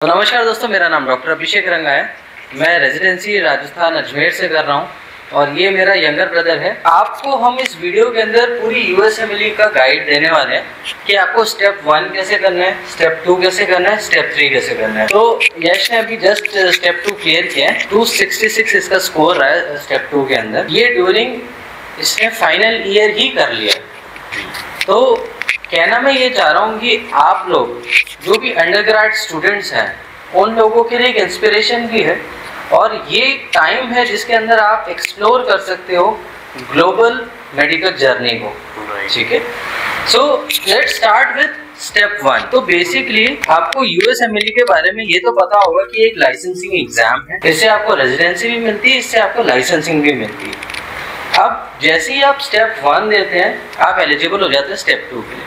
तो नमस्कार दोस्तों, मेरा नाम डॉक्टर अभिषेक रंगा है। मैं रेजिडेंसी राजस्थान अजमेर से कर रहा हूँ और ये मेरा यंगर ब्रदर है। आपको हम इस वीडियो के अंदर पूरी यूएसएमएलई का गाइड देने वाले हैं कि आपको स्टेप 1 कैसे करना है, स्टेप 2 कैसे करना है, स्टेप 3 कैसे करना है। तो यश ने अभी जस्ट स्टेप 2 क्लियर किया है। 266 इसका स्कोर रहा है स्टेप 2 के अंदर। ये ड्यूरिंग इसने फाइनल ईयर ही कर लिया। तो कहना मैं ये चाह रहा हूँ कि आप लोग जो भी अंडरग्रेड स्टूडेंट्स हैं उन लोगों के लिए एक इंस्पिरेशन भी है और ये टाइम है जिसके अंदर आप एक्सप्लोर कर सकते हो ग्लोबल मेडिकल जर्नी को। ठीक है, सो लेट्स स्टार्ट विद स्टेप 1। तो बेसिकली आपको यूएसएमएलई के बारे में ये तो पता होगा कि एक लाइसेंसिंग एग्जाम है। इससे आपको रेजिडेंसी भी मिलती है, इससे आपको लाइसेंसिंग भी मिलती है। अब जैसे ही आप स्टेप 1 देते हैं आप एलिजिबल हो जाते हैं स्टेप 2 के लिए।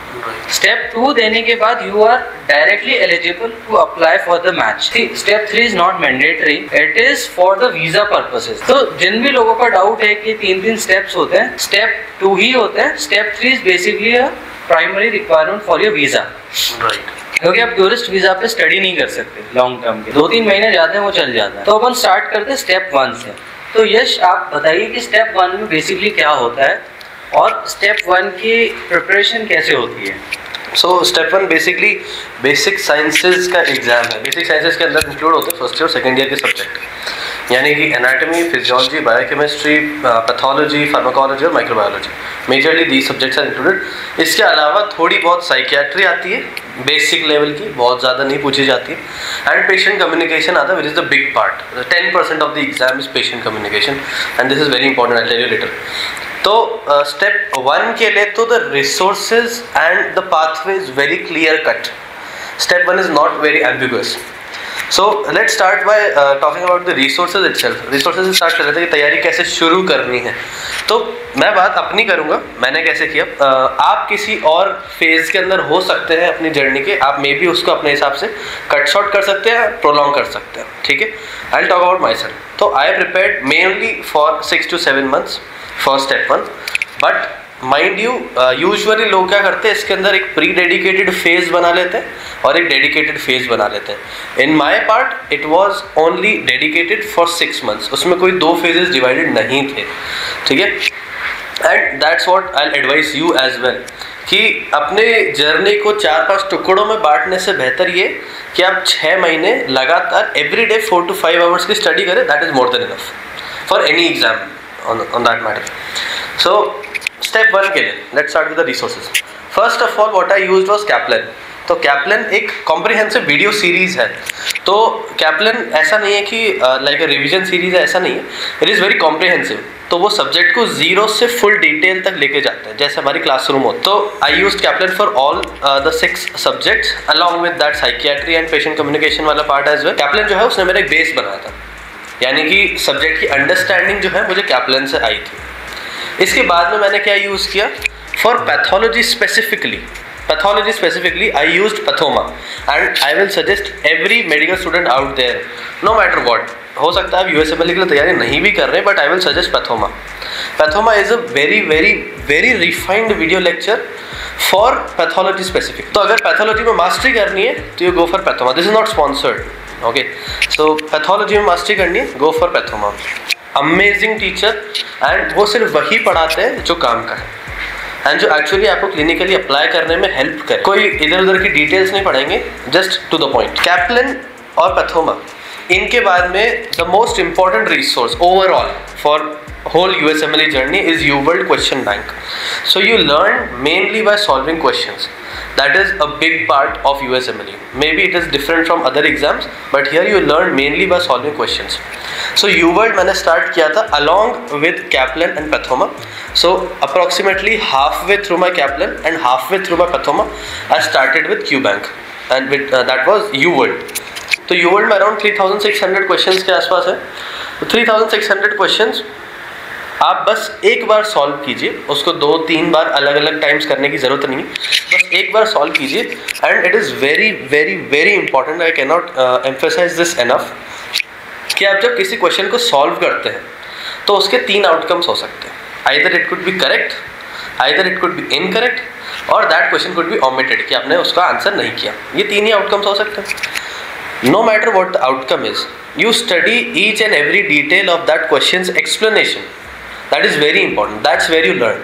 स्टेप 2 देने के बाद you are directly eligible to apply for the match. Step 3 is not mandatory, it is for the visa purposes. तो जिन भी लोगों का डाउट है कि 3 स्टेप्स होते हैं, स्टेप 2 ही होता है। Step 3 is basically a primary requirement for your visa. क्योंकि आप टूरिस्ट वीजा पे स्टडी नहीं कर सकते लॉन्ग टर्म के, 2-3 महीने जाते हैं वो चल जाता है। तो अपन स्टार्ट करते हैं स्टेप 1 से। तो यश, आप बताइए कि स्टेप 1 में बेसिकली क्या होता है और स्टेप 1 की प्रिपरेशन कैसे होती है। स्टेप 1 बेसिकली बेसिक साइंसेज का एग्जाम है। बेसिक साइंसेज के अंदर इंक्लूड होते हैं फर्स्ट ईयर और सेकेंड ईयर के सब्जेक्ट, यानी कि anatomy, physiology, biochemistry, pathology, pharmacology और microbiology. Majorly these subjects are included. इसके अलावा थोड़ी बहुत साइकियाट्री आती है, बेसिक लेवल की, बहुत ज़्यादा नहीं पूछी जाती है। एंड पेशेंट कम्युनिकेशन आता है, which is the big part. 10% of the exam is patient communication and this is very important, I tell you later. तो स्टेप 1 के लिए तो the resources and the pathway is very clear cut. Step 1 is not very ambiguous. So let's start by talking about the resources itself. Resources से start कर रहे थे कि तैयारी कैसे शुरू करनी है। तो मैं बात अपनी करूंगा, मैंने कैसे किया। आप किसी और फेज के अंदर हो सकते हैं अपनी जर्नी के, आप मे बी उसको अपने हिसाब से कट शॉर्ट कर सकते हैं, प्रोलॉन्ग कर सकते हैं। ठीक है, I will talk about myself. तो I prepared mainly for 6 to 7 months for step 1। But mind you, usually लोग क्या करते हैं, इसके अंदर एक प्री डेडिकेटेड फेज बना लेते हैं और एक डेडिकेटेड फेज बना लेते हैं। In my part it was only dedicated for 6 months। उसमें कोई 2 फेजेस डिवाइडेड नहीं थे। ठीक है, and that's what I advise you as well, कि अपने जर्नी को 4-5 टुकड़ों में बांटने से बेहतर ये कि आप 6 महीने लगातार एवरी डे 4 to 5 hours की स्टडी करें। That is more than enough for any exam on that matter. So step 1 के लिए let's start with the resources. First of all what I used was Kaplan. तो Kaplan एक comprehensive video series है। तो Kaplan ऐसा नहीं है कि लाइक अ रिविजन सीरीज है, ऐसा नहीं है। It is very comprehensive. तो वो सब्जेक्ट को 0 से फुल डिटेल तक लेके जाता है, जैसे हमारी क्लासरूम हो। तो I used Kaplan for all the 6 subjects along with that psychiatry and patient communication वाला पार्ट एज वेल। Kaplan जो है उसने मेरा एक बेस बनाया था, यानी कि सब्जेक्ट की अंडरस्टैंडिंग जो है मुझे Kaplan से आई थी। इसके बाद में मैंने क्या यूज़ किया for pathology specifically I used Pathoma. And I will suggest every medical student out there, no matter what, हो सकता है आप यूएसएमएलई के लिए तैयारी नहीं भी कर रहे हैं, but I will suggest Pathoma. Pathoma is a very very very refined video lecture for pathology specific. तो अगर पैथोलॉजी में मास्टरी करनी है तो you go for Pathoma. This is not sponsored, okay. So pathology में मास्टरी करनी है, go for Pathoma. Amazing teacher, and वो सिर्फ वही पढ़ाते हैं जो काम का है एंड जो एक्चुअली आपको क्लिनिकली अप्लाई करने में हेल्प करे। कोई इधर उधर की डिटेल्स नहीं पढ़ाएंगे, just to the point. Kaplan और पैथोमा, इनके बाद में the most important resource overall for whole USMLE journey is UWorld question bank. So you learn mainly by solving questions. That is a big part of USMLE. Maybe it is different from other exams, but here you learn mainly by solving questions. So UWorld मैंने start किया था along with Kaplan and Pathoma. So approximately halfway through my Kaplan and halfway through my Pathoma, I started with QBank, and with, that was UWorld. तो UWorld में around 3600 questions के आसपास है। 3600 questions आप बस एक बार सॉल्व कीजिए, उसको 2-3 बार अलग अलग टाइम्स करने की ज़रूरत नहीं है, बस एक बार सॉल्व कीजिए। And it is very very very important, I can not emphasize this enough, कि आप जब किसी क्वेश्चन को सॉल्व करते हैं तो उसके 3 आउटकम्स हो सकते हैं। Either it could be correct, either it could be incorrect, और that question could be omitted, कि आपने उसका आंसर नहीं किया। ये 3 ही आउटकम्स हो सकते हैं। no matter what the outcome is, you study each and every detail of that question's explanation. That is very important. That's where you learn.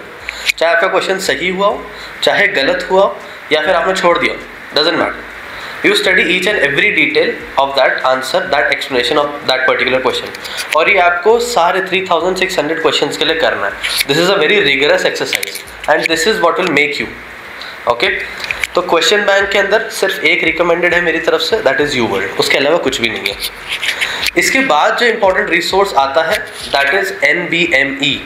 चाहे आपका क्वेश्चन सही हुआ हो, चाहे गलत हुआ हो, या फिर आपने छोड़ दिया, doesn't matter. You study each and every detail of that answer, that explanation of that particular question. और ये आपको सारे 3600 questions के लिए करना है. This is a very rigorous exercise and this is what will make you. Okay? तो question bank के अंदर सिर्फ एक रिकमेंडेड है मेरी तरफ से, दैट इज यूवर्ल्ड. उसके अलावा कुछ भी नहीं है. इसके बाद जो इंपॉर्टेंट रिसोर्स आता है दैट इज NBME.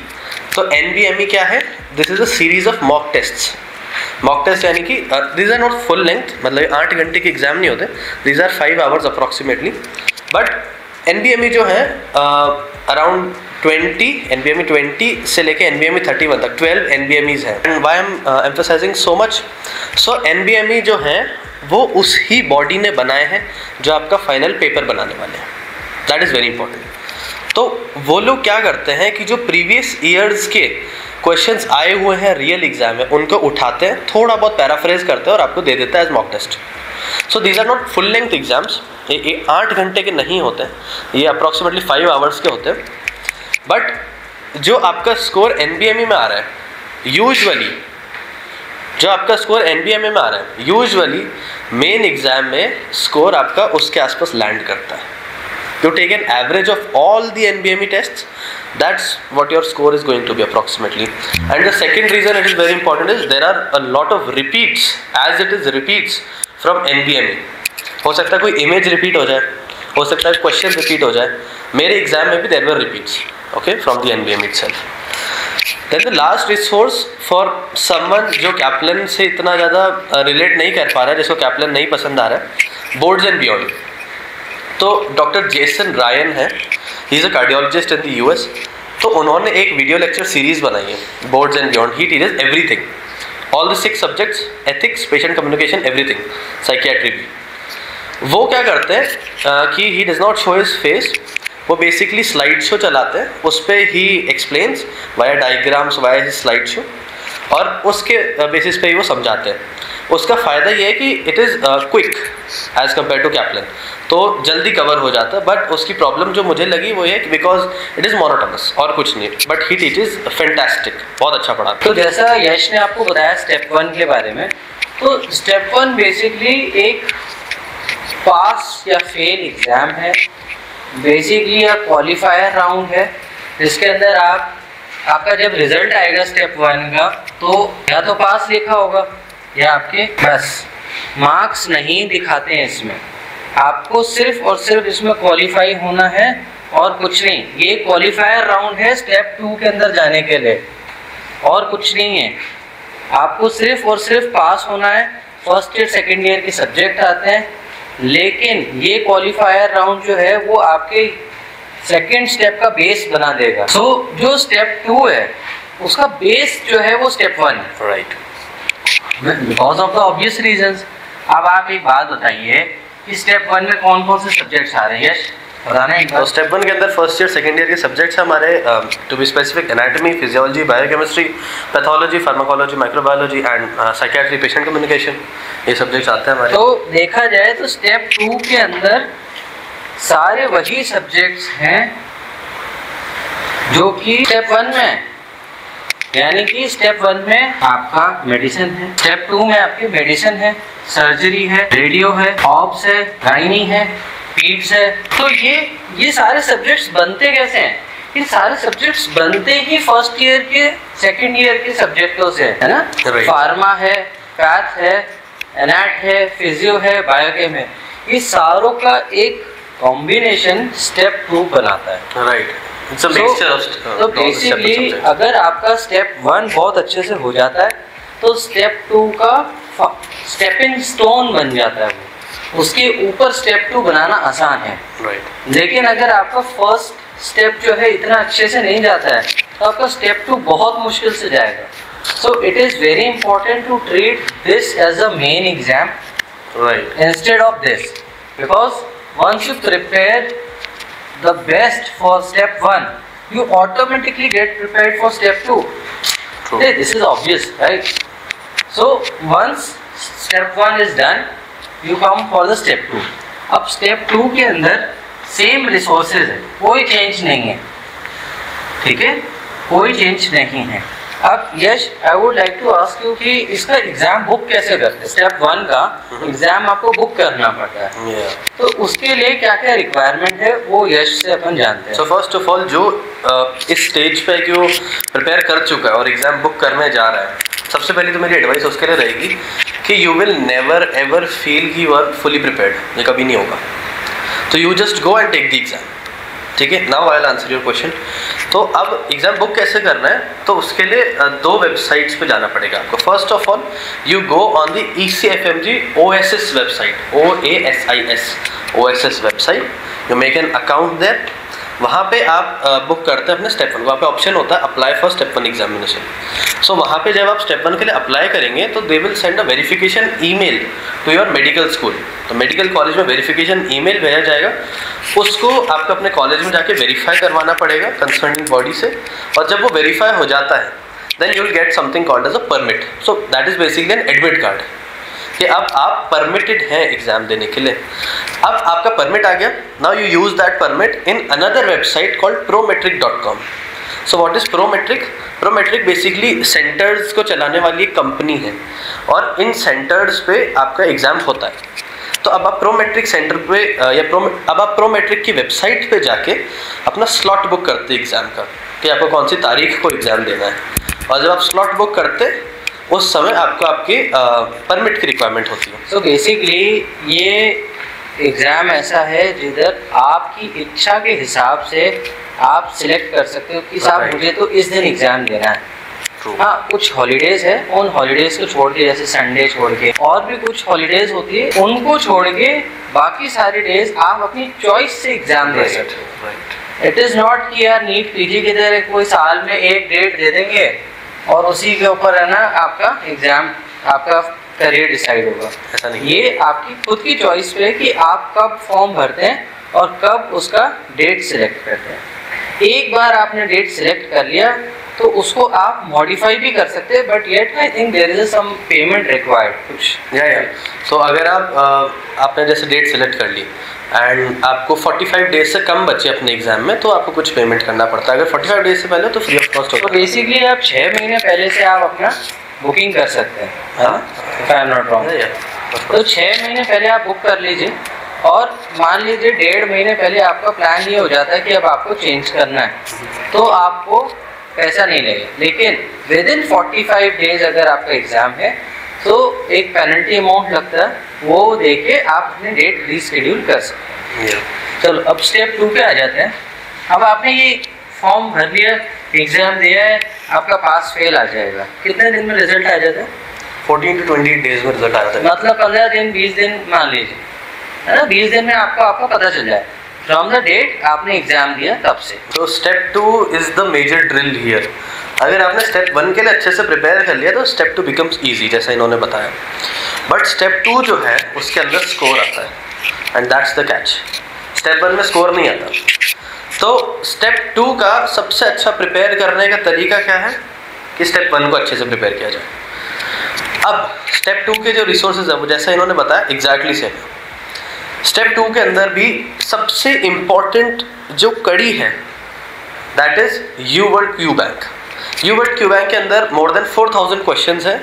तो NBME क्या है? This is a series of mock tests. Mock test यानी कि these are not full length, मतलब 8 घंटे के एग्जाम नहीं होते, these are 5 hours approximately. But NBME जो है अराउंड 20 NBME 20 से लेके NBME 31 तक 12 NBMEs हैं. And why I am emphasising so much, so NBME जो है वो उस ही बॉडी ने बनाए हैं जो आपका फाइनल पेपर बनाने वाले हैं. That is very important. तो वो लोग क्या करते हैं कि जो प्रीवियस ईयर्स के क्वेश्चंस आए हुए हैं रियल एग्जाम में, उनको उठाते हैं, थोड़ा बहुत पैराफ्रेज करते हैं और आपको दे देता है as mock test. So these are not full length exams. ये 8 घंटे के नहीं होते, ये अप्रॉक्सीमेटली 5 hours के होते हैं. बट जो आपका स्कोर NBME में आ रहा है, यूजुअली जो आपका स्कोर NBME में आ रहा है, यूजुअली मेन एग्जाम में स्कोर आपका उसके आसपास लैंड करता है. You take an average of all the NBME tests, that's what your score is going to be approximately. And the second reason it is very important is there are a lot of repeats, as it is repeats from NBME. हो सकता है कोई image repeat हो जाए, हो सकता है question repeat हो जाए. मेरे एग्जाम में भी there were repeats, okay, from the NBME itself. Then the last resource for someone जो कैप्लन से इतना ज़्यादा रिलेट नहीं कर पा रहा है, जिसको कैप्लन नहीं पसंद आ रहा है, बोर्ड्स एंड बियॉन्ड. तो डॉक्टर जेसन रायन है, he is a cardiologist in the US. तो उन्होंने एक वीडियो लेक्चर सीरीज बनाई है, boards and beyond. He teaches everything, all the 6 subjects, ethics, patient communication, everything, psychiatry भी. वो क्या करते हैं कि he does not show his face, वो बेसिकली स्लाइड शो चलाते हैं, उस पर ही explains via diagrams, via his slide show, और उसके बेसिस पे ही वो समझाते हैं. उसका फ़ायदा ये है कि it is quick as compare to Kaplan, तो जल्दी कवर हो जाता है. बट उसकी प्रॉब्लम जो मुझे लगी वो ये कि बिकॉज इट इज़ मोनोटोनस और कुछ नहीं. बट ही टीचेस फैंटास्टिक, बहुत अच्छा पढ़ाता है. तो जैसा यश ने आपको बताया स्टेप 1 के बारे में, तो स्टेप 1 बेसिकली एक पास या फेल एग्ज़ाम है. बेसिकली या क्वालिफायर राउंड है, जिसके अंदर आपका जब रिजल्ट आएगा स्टेप 1 का, तो या तो पास लिखा होगा या आपके बस मार्क्स नहीं दिखाते हैं. इसमें आपको सिर्फ और सिर्फ इसमें क्वालिफाई होना है और कुछ नहीं. ये क्वालिफायर राउंड है स्टेप 2 के अंदर जाने के लिए, और कुछ नहीं है. आपको सिर्फ और सिर्फ पास होना है. फर्स्ट ईयर सेकेंड ईयर के सब्जेक्ट आते हैं, लेकिन ये क्वालिफायर राउंड जो है वो आपके सेकेंड स्टेप का बेस बना देगा. सो जो स्टेप 2 है उसका बेस जो है वो स्टेप 1 है. Right, because of the obvious reasons. अब आप एक बात बताइए कि स्टेप 1 में कौन कौन से सब्जेक्ट्स आ रहे हैं? यस, बताना एक बार. तो स्टेप 1 के अंदर फर्स्ट ईयर सेकेंड ईयर के सब्जेक्ट्स हमारे, to be specific, anatomy, physiology, biochemistry, pathology, pharmacology, microbiology and psychiatry, patient communication, ये सब्जेक्ट्स आते हैं हमारे. तो देखा जाए तो स्टेप 2 के अंदर सारे वही सब्जेक्ट्स हैं जो कि स्टेप 1 में, यानी कि स्टेप 1 में आपका मेडिसिन है, स्टेप 2 में आपकी मेडिसिन है, सर्जरी है, रेडियो है, ऑब्स है, गाइनी है, पीड्स है. तो ये सारे सब्जेक्ट्स बनते कैसे हैं? ये सारे सब्जेक्ट्स बनते ही फर्स्ट ईयर के सेकंड ईयर के सब्जेक्टों से, है ना. फार्मा है, पैथ है, एनाट है, फिजियो है, बायोकेम है. ये सारों का एक कॉम्बिनेशन स्टेप 2 बनाता है. राइट. तो बेसिकली अगर आपका स्टेप 1 बहुत अच्छे से हो जाता है तो स्टेप 2 का स्टेपिंग स्टोन बन जाता है. उसके ऊपर स्टेप 2 बनाना आसान है. लेकिन अगर आपका फर्स्ट स्टेप जो है इतना अच्छे से नहीं जाता है तो आपका स्टेप 2 बहुत मुश्किल से जाएगा. So it is very important to treat this as a main exam instead of this, because once you prepare the best for step 1, you automatically get prepared for step 2. True. This is obvious, right? So once step 1 is done, you come for the step 2. अब step 2 के अंदर same resources है, कोई change नहीं है, ठीक है, कोई चेंज नहीं है। अब Yash, I would like to ask you कि इसका एग्जाम बुक कैसे करते हैं? स्टेप 1 का एग्जाम आपको बुक करना पड़ता है, तो उसके लिए क्या क्या रिक्वायरमेंट है वो यश से अपन जानते हैं। सो फर्स्ट ऑफ ऑल जो इस स्टेज पे कि वो प्रिपेयर कर चुका है और एग्जाम बुक करने जा रहा है, सबसे पहले तो मेरी एडवाइस उसके लिए रहेगी कि you will never ever feel कि यू आर फुली प्रिपेयर्ड, ये कभी नहीं होगा। तो you just go and take the exam, ठीक है। Now I will answer your question. तो अब एग्जाम बुक कैसे करना है, तो उसके लिए 2 वेबसाइट्स पे जाना पड़ेगा आपको। First of all you go on the ECFMG OSS website, OASIS OSS website, you make an account there. वहाँ पे आप बुक करते हैं अपने स्टेप 1, वहाँ पे ऑप्शन होता है अप्लाई फॉर स्टेप 1 एग्जामिनेशन। सो वहाँ पे जब आप स्टेप 1 के लिए अप्लाई करेंगे तो they will send a verification email to your medical school. तो मेडिकल कॉलेज में वेरिफिकेशन ईमेल भेजा जाएगा, उसको आपको अपने कॉलेज में जाके वेरीफाई करवाना पड़ेगा कंसर्निंग बॉडी से, और जब वो वेरीफाई हो जाता है then you will get something called as a permit. So that is basically an admit card कि अब आप परमिटेड हैं एग्जाम देने के लिए। अब आपका परमिट आ गया, now you use that permit in another website called prometric.com। So what is Prometric? Prometric basically centres को चलाने वाली एक कंपनी है, और इन सेंटर्स पे आपका एग्जाम होता है। तो अब आप प्रोमेट्रिक सेंटर पे अब आप प्रोमेट्रिक की वेबसाइट पे जाके अपना स्लॉट बुक करते एग्जाम का, कि आपको कौन सी तारीख को एग्जाम देना है, और जब आप स्लॉट बुक करते उस समय आपको आपकी परमिट की रिक्वायरमेंट होती है। सो बेसिकली ये एग्ज़ाम ऐसा है जिधर आपकी इच्छा के हिसाब से आप सिलेक्ट कर सकते हो कि साहब मुझे तो इस दिन एग्ज़ाम देना है। हाँ, कुछ हॉलीडेज़ है, उन हॉलीडेज़ को छोड़ के, जैसे संडे छोड़ के, और भी कुछ हॉलीडेज़ होती है, उनको छोड़ के बाकी सारे डेज आप अपनी चॉइस से एग्ज़ाम दे सकते हो। इट इज़ नॉट कि यार नीट पीजी की तरह कोई साल में एक डेट दे देंगे और उसी के ऊपर है ना आपका एग्जाम, आपका करियर डिसाइड होगा। ऐसा नहीं, ये आपकी खुद की चॉइस पे है कि आप कब फॉर्म भरते हैं और कब उसका डेट सिलेक्ट करते हैं। एक बार आपने डेट सिलेक्ट कर लिया तो उसको आप मॉडिफाई भी कर सकते हैं, but yet I think there is some payment required कुछ। तो अगर आपने जैसे डेट सिलेक्ट कर ली एंड आपको 45 डेज से कम बचे अपने एग्जाम में, तो आपको कुछ पेमेंट करना पड़ता है। अगर 45 डेज से पहले तो फ्री ऑफ कॉस्ट होता है। तो बेसिकली आप 6 महीने पहले से आप अपना बुकिंग कर सकते हैं, if I am not wrong. तो 6 महीने पहले आप बुक कर लीजिए, और मान लीजिए 1.5 महीने पहले आपका प्लान ये हो जाता है कि अब आपको चेंज करना है, तो आपको पैसा नहीं लगेगा। लेकिन विद इन 45 डेज अगर आपका एग्ज़ाम है तो एक पेनल्टी अमाउंट लगता है, वो देके आप अपने डेट रीशेड्यूल कर सकते हैं। चलो अब स्टेप 2 पे आ जाते हैं। अब आपने ये फॉर्म भर लिया, एग्ज़ाम दिया है, आपका पास फेल आ जाएगा, कितने दिन में रिजल्ट आ जाता है? 14 to 20 डेज में रिजल्ट आ जाता है। मतलब 15 दिन 20 दिन मान लीजिए, है ना, 20 दिन में आपको पता चल जाए फ्रॉम द डेट आपने एग्जाम दिया तब से। तो step 2 is the major drill here. अगर आपने स्टेप 1 के लिए अच्छे से प्रिपेयर कर लिया तो स्टेप 2 बिकम्स ईजी, जैसा इन्होंने बताया। बट स्टेप 2 जो है उसके अंदर स्कोर आता है, and that's the catch. Step 1 में स्कोर नहीं आता। तो स्टेप 2 का सबसे अच्छा प्रिपेयर करने का तरीका क्या है कि स्टेप 1 को अच्छे से प्रिपेयर किया जाए। अब स्टेप 2 के जो रिसोर्सेज है वो जैसा इन्होंने बताया एग्जैक्टली सेम है। स्टेप 2 के अंदर भी सबसे इम्पॉर्टेंट जो कड़ी है that is UWorld Q bank. UWorld Q bank के अंदर मोर देन 4000 क्वेश्चंस है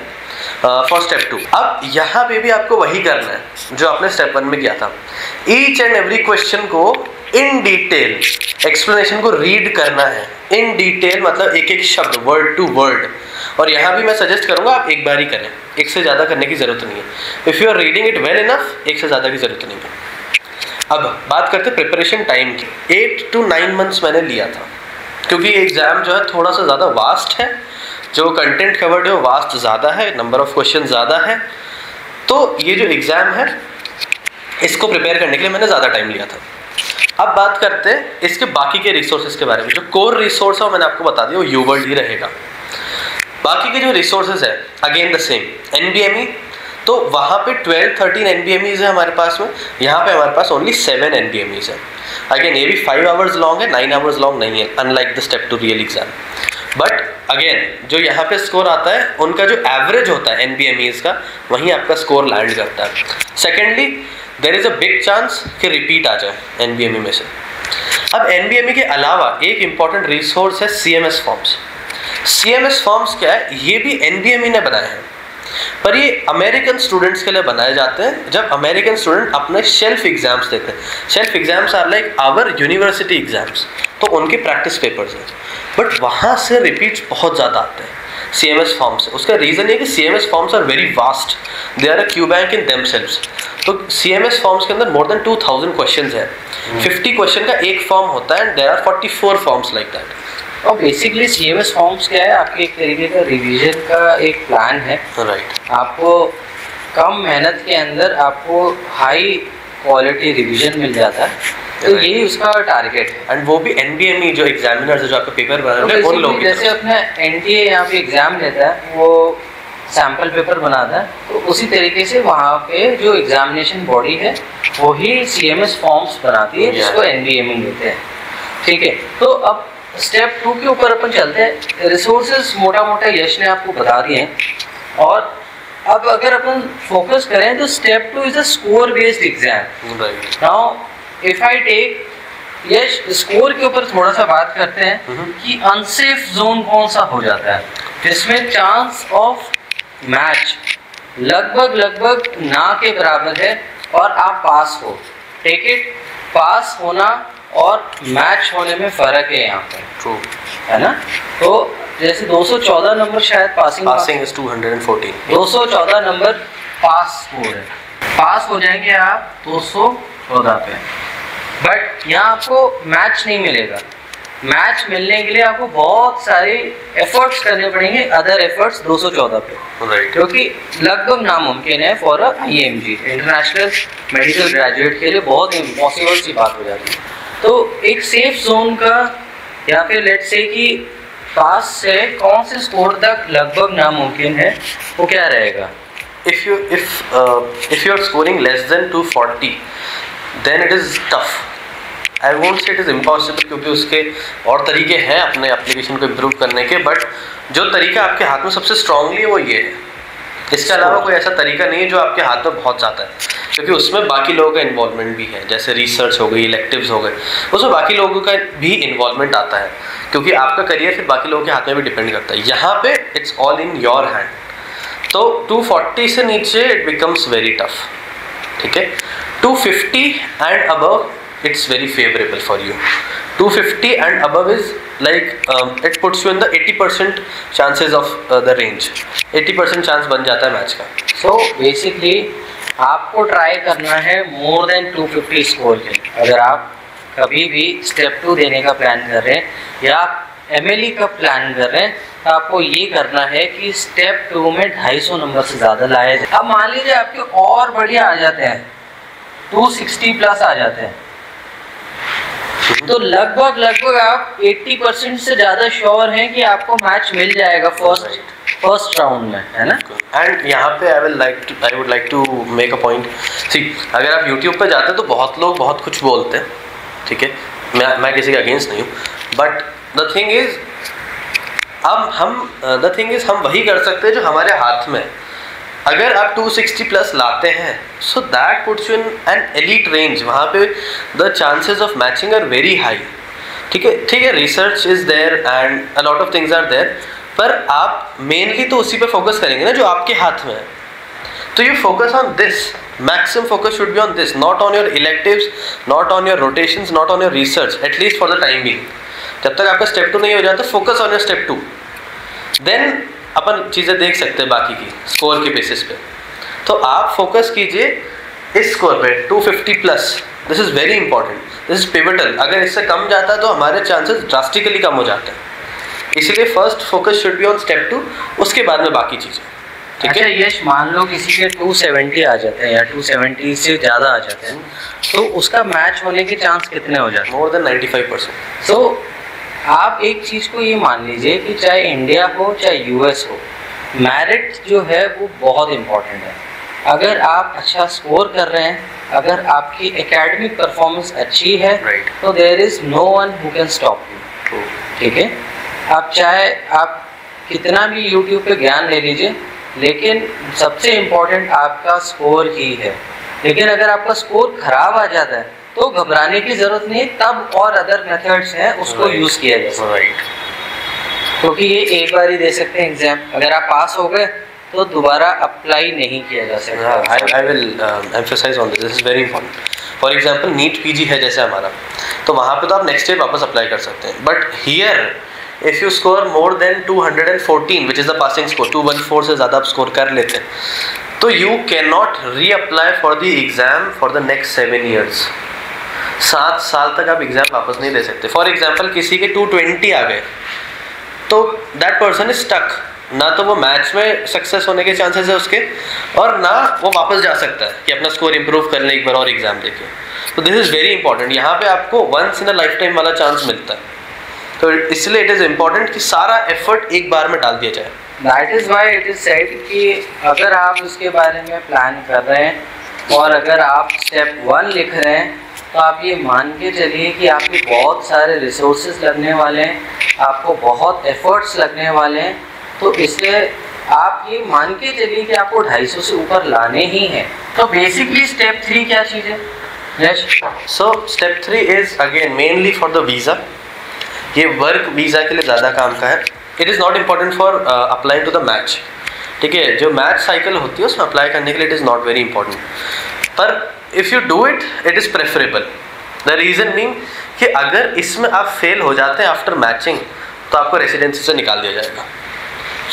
फॉर स्टेप 2। अब यहाँ पे भी आपको वही करना है जो आपने स्टेप 1 में किया था। ईच एंड एवरी क्वेश्चन को इन डिटेल एक्सप्लेनेशन को रीड करना है। इन डिटेल मतलब एक एक शब्द, वर्ड टू वर्ड। और यहाँ भी मैं सजेस्ट करूँगा आप एक बार ही करें, एक से ज़्यादा करने की ज़रूरत नहीं है। If you are reading it well enough, एक से ज़्यादा की ज़रूरत नहीं है। अब बात करते प्रिपरेशन टाइम की। 8 to 9 मंथ्स मैंने लिया था, क्योंकि एग्ज़ाम जो है थोड़ा सा ज़्यादा वास्ट है, जो कंटेंट कवर्ड है वो वास्ट ज़्यादा है, नंबर ऑफ क्वेश्चन ज़्यादा है। तो ये जो एग्ज़ाम है इसको प्रिपेयर करने के लिए मैंने ज़्यादा टाइम लिया था। अब बात करते हैं इसके बाकी के रिसोर्सेज के बारे में। जो कोर रिसोर्स है वो मैंने आपको बता दिया, वो यूवर्ड ही रहेगा। बाकी के जो रिसोर्सेज है अगेन द सेम। NBME, तो वहाँ पे 12-13 NBMEs है हमारे पास में, यहाँ पे हमारे पास ओनली 7 NBMEs है। अगेन ये भी 5 आवर्स लॉन्ग है, 9 आवर्स लॉन्ग नहीं है, unlike the step 2 real exam. But again जो यहाँ पे स्कोर आता है उनका जो एवरेज होता है NBMEs का, वहीं आपका स्कोर लैंड करता है। Secondly there is a big chance कि रिपीट आ जाए NBME में से। अब NBME के अलावा एक इम्पॉर्टेंट रिसोर्स है CMS फॉर्म्स। CMS फॉर्म्स क्या है? ये भी NBME ने बनाए हैं, पर ये अमेरिकन स्टूडेंट्स के लिए बनाए जाते हैं। जब अमेरिकन स्टूडेंट अपने शेल्फ एग्जाम्स देते हैं, shelf exams are like our university exams, तो उनके प्रैक्टिस पेपर्स हैं, बट वहाँ से रिपीट्स बहुत ज़्यादा आते हैं CMS फॉर्म्स। उसका रीज़न ये कि CMS फॉर्म्स are very vast, they are a Q bank in themselves. तो CMS फॉर्म्स के अंदर मोर देन 2000 क्वेश्चंस हैं, 50 क्वेश्चन का एक फॉर्म होता है, and there are 44 forms like that. और बेसिकली CMS फॉर्म्स क्या है? आपके एक तरीके का रिवीजन का एक प्लान है। राइट। आपको कम मेहनत के अंदर आपको हाई क्वालिटी रिवीजन मिल जाता है, तो यही उसका टारगेट है। एंड वो भी NBME जो एग्जामिनर्स जो आपका पेपर बना रहे हैं उन लोगों की जैसे अपना NTA यहाँ पे एग्जाम लेता है, वो सैम्पल पेपर बनाता है, तो उसी तरीके से वहाँ पे जो एग्जामिनेशन बॉडी है वही CMS फॉर्म्स बनाती है, जिसको NBME कहते हैं। ठीक है, तो अब स्टेप 2 के ऊपर अपन चलते हैं। रिसोर्सेज मोटा मोटा यश ने आपको बता दिए हैं, और अब अगर अपन फोकस करें तो step 2 is a score based exam. Now if I take yes, score के ऊपर थोड़ा सा बात करते हैं कि अनसेफ जोन कौन सा हो जाता है, जिसमें चांस ऑफ मैच लगभग ना के बराबर है और आप पास हो। टेक इट, पास होना और मैच होने में फ़र्क है यहाँ पर। ट्रू है ना? तो जैसे 214 नंबर शायद पासिंग इज 214, 214 नंबर पास हो रहे, पास हो जाएंगे आप 214 पे, बट यहाँ आपको मैच नहीं मिलेगा। मैच मिलने के लिए आपको बहुत सारे एफर्ट्स करने पड़ेंगे, अदर एफर्ट्स 214 पे, राइट, क्योंकि लगभग नामुमकिन है for a IMG international medical graduate के लिए, बहुत इम्पॉसिबल सी बात हो जाती है। तो एक सेफ जोन का, या फिर लेट्स से कि पास से कौन से स्कोर तक लगभग नामुमकिन है, वो क्या रहेगा? if you are scoring less than 240 then it is tough. I won't say it is impossible, क्योंकि उसके और तरीके हैं अपने एप्लीकेशन को इम्प्रूव करने के, बट जो तरीका आपके हाथ में सबसे स्ट्रांगली है वो ये है। इसके अलावा कोई ऐसा तरीका नहीं है जो आपके हाथ में बहुत ज़्यादा है, क्योंकि उसमें बाकी लोगों का इन्वॉल्वमेंट भी है, जैसे रिसर्च हो गई, इलेक्टिव्स हो गए, उसमें बाकी लोगों का भी इन्वॉल्वमेंट आता है, क्योंकि आपका करियर फिर बाकी लोगों के हाथ में भी डिपेंड करता है। यहाँ पे it's all in your hand. तो 240 से नीचे इट बिकम्स वेरी टफ। ठीक है, 250 and above it's very favourable for you. 250 and above is like it puts you in the 80% chances of the range. 80% chance बन जाता है मैच का। So basically आपको ट्राई करना है मोर देन 250 स्कोर के। अगर आप कभी भी स्टेप 2 देने का प्लान कर रहे हैं या MLE का प्लान कर रहे हैं, तो आपको ये करना है कि स्टेप 2 में 250 नंबर से ज़्यादा लाए जाए। अब मान लीजिए आपके और बढ़िया आ जाते हैं, 260 प्लस आ जाते हैं, तो लगभग आप 80% से ज़्यादा श्योर हैं कि आपको मैच मिल जाएगा फर्स्ट राउंड में, है ना? एंड यहाँ पे I would like to make a point. ठीक, अगर आप YouTube पे जाते हैं तो बहुत लोग बहुत कुछ बोलते हैं, ठीक है, मैं किसी के अगेंस्ट नहीं हूँ, बट द थिंग इज हम वही कर सकते हैं जो हमारे हाथ में। अगर आप 260 प्लस लाते हैं, so that puts you in an elite range. वहाँ पे the chances of matching are very high. ठीक है, research is there and a lot of things are there, पर आप मेनली तो उसी पे फोकस करेंगे ना जो आपके हाथ में है। तो you focus on this, maximum focus should be on this, not on your electives, not on your rotations, not on your research, at least for the time being. जब तक आपका स्टेप 2 नहीं हो जाता, focus on your step 2, then अपन चीज़ें देख सकते हैं बाकी की स्कोर के बेसिस पे। तो आप फोकस कीजिए इस स्कोर पे 250 plus. This is very important, this is pivotal. अगर इससे कम जाता है तो हमारे चांसेस ड्रास्टिकली कम हो जाते हैं, इसलिए first focus should be on step 2, उसके बाद में बाकी चीज़ें। ठीक है, यश मान लो किसी के 270 आ जाते हैं या 270 से ज़्यादा आ जाते हैं, तो उसका मैच होने के चांस कितने हो जाते हैं? More than 95%। सो आप एक चीज़ को ये मान लीजिए कि चाहे इंडिया हो चाहे US हो, मेरिट जो है वो बहुत इम्पोर्टेंट है। अगर आप अच्छा स्कोर कर रहे हैं, अगर आपकी एकेडमिक परफॉर्मेंस अच्छी है, तो there is no one who can stop you. ठीक है, आप चाहे आप कितना भी YouTube पे ज्ञान ले लीजिए, लेकिन सबसे इम्पोर्टेंट आपका स्कोर ही है। लेकिन अगर आपका स्कोर खराब आ जाता है तो घबराने की जरूरत नहीं, तब और अदर मेथड्स हैं उसको यूज किया जा सकता है। क्योंकि ये एक बार ही दे सकते हैं एग्जाम, अगर आप पास हो गए तो दोबारा अप्लाई नहीं किया जा सकता। I will emphasise on this is very important. For example NEET PG है जैसे हमारा, तो वहाँ पे तो आप नेक्स्ट ईयर वापस अप्लाई कर सकते हैं, but here if you score more than 214 which is the passing score, 214 से ज़्यादा आप स्कोर कर लेते हैं, तो यू कैन नॉट री apply for the exam for the next 7 years। 7 साल तक आप एग्ज़ाम वापस नहीं दे सकते। फॉर एग्जाम्पल किसी के 220 आ गए तो दैट पर्सन इज स्टक, ना तो वो मैथ्स में सक्सेस होने के चांसेस है उसके, और ना वो वापस जा सकता है कि अपना स्कोर इंप्रूव कर ले एक बार और एग्जाम देके। तो दिस इज़ वेरी इंपॉर्टेंट, यहाँ पे आपको once in a lifetime वाला चांस मिलता है, तो इसलिए इट इज़ इम्पॉर्टेंट कि सारा एफर्ट एक बार में डाल दिया जाए। That is why it is said कि अगर आप इसके बारे में प्लान कर रहे हैं और अगर आप स्टेप 1 लिख रहे हैं तो आप ये मान के चलिए कि आपके बहुत सारे रिसोर्सेज लगने वाले हैं, आपको बहुत एफर्ट्स लगने वाले हैं, तो इसलिए आप ये मान के चलिए कि आपको 250 से ऊपर लाने ही हैं। तो बेसिकली स्टेप 3 क्या चीज़ है? Yes, so step 3 is again mainly for the visa. ये वर्क वीज़ा के लिए ज़्यादा काम का है। It is not important for applying to the match, ठीक है, जो मैच साइकिल होती है उसमें अप्लाई करने के लिए it is not very important, पर if you do it it is preferable. The reason mean कि अगर इसमें आप फेल हो जाते हैं आफ्टर मैचिंग तो आपको रेसिडेंसी से निकाल दिया जाएगा।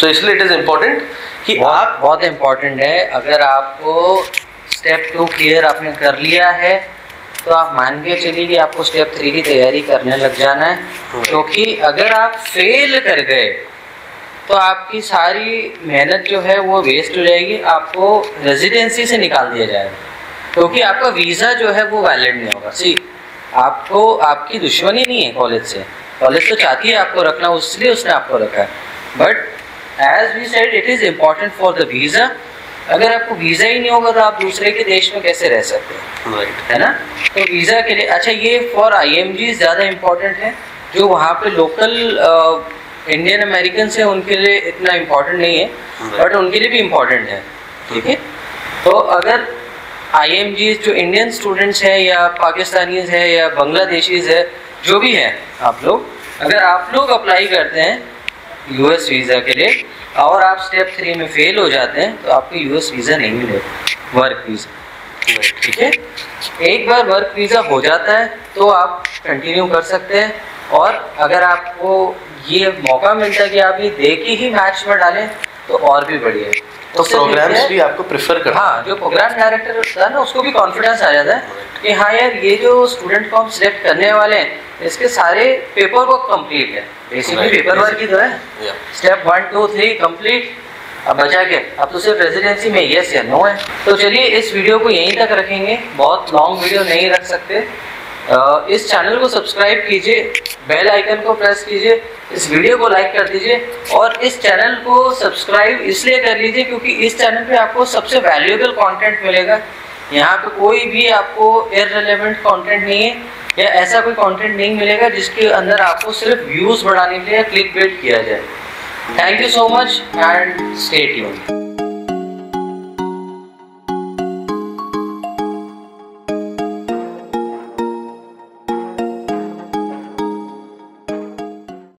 सो इसलिए इट इज़ इम्पॉर्टेंट कि आप बहुत इम्पॉर्टेंट है, अगर आपको स्टेप 2 क्लियर आपने कर लिया है तो आप मान के चलिए कि आपको स्टेप 3 की तैयारी करने लग जाना है, क्योंकि अगर आप फेल कर गए तो आपकी सारी मेहनत जो है वो वेस्ट हो जाएगी, आपको रेजिडेंसी से निकाल दिया जाएगा, क्योंकि आपका वीज़ा जो है वो वैलिड नहीं होगा। सी, आपको आपकी दुश्मनी नहीं है कॉलेज से, कॉलेज तो चाहती है आपको रखना, इसलिए उसने आपको रखा है, but as we said it is important for the visa. अगर आपको वीज़ा ही नहीं होगा तो आप दूसरे के देश में कैसे रह सकते हैं, है ना? तो वीज़ा के लिए अच्छा, ये फॉर IMG ज़्यादा इम्पॉर्टेंट है, जो वहाँ पे लोकल इंडियन अमेरिकन है उनके लिए इतना इम्पॉर्टेंट नहीं है, बट उनके लिए भी इम्पॉर्टेंट है, ठीक है। तो अगर IMG जो इंडियन स्टूडेंट्स हैं या पाकिस्तानीज है या बांग्लादेशीज है, जो भी हैं आप लोग, अगर आप लोग अप्लाई करते हैं US वीज़ा के लिए और आप स्टेप 3 में फेल हो जाते हैं तो आपको US वीज़ा नहीं मिलेगा, वर्क वीज़ा, ठीक है। एक बार वर्क वीज़ा हो जाता है तो आप कंटिन्यू कर सकते हैं, और अगर आपको ये मौका मिलता है कि आप ये दे के ही मैच में डालें तो और भी बढ़िया है। तो प्रोग्राम्स भी आपको प्रेफर करते हैं। हाँ, जो प्रोग्राम डायरेक्टर होता है ना उसको भी कॉन्फिडेंस आ जाता है कि हाँ यार, ये जो स्टूडेंट को हम सिलेक्ट करने वाले हैं इसके सारे पेपर वर्क कंप्लीट है, बेसिकली पेपर वर्क ही तो है, स्टेप 1 2 3 कंप्लीट, अब बचा के अब तो सिर्फ रेजिडेंसी में येस या नो है। तो चलिए इस वीडियो को यहीं तक रखेंगे, बहुत लॉन्ग वीडियो नहीं रख सकते। इस चैनल को सब्सक्राइब कीजिए, बेल आइकन को प्रेस कीजिए, इस वीडियो को लाइक कर दीजिए, और इस चैनल को सब्सक्राइब इसलिए कर लीजिए क्योंकि इस चैनल पे आपको सबसे वैल्यूएबल कंटेंट मिलेगा। यहाँ पे कोई भी आपको इररिलेवेंट कंटेंट नहीं है, या ऐसा कोई कंटेंट नहीं मिलेगा जिसके अंदर आपको सिर्फ व्यूज़ बढ़ाने के लिए क्लिक बेट किया जाए। Thank you so much and stay tuned.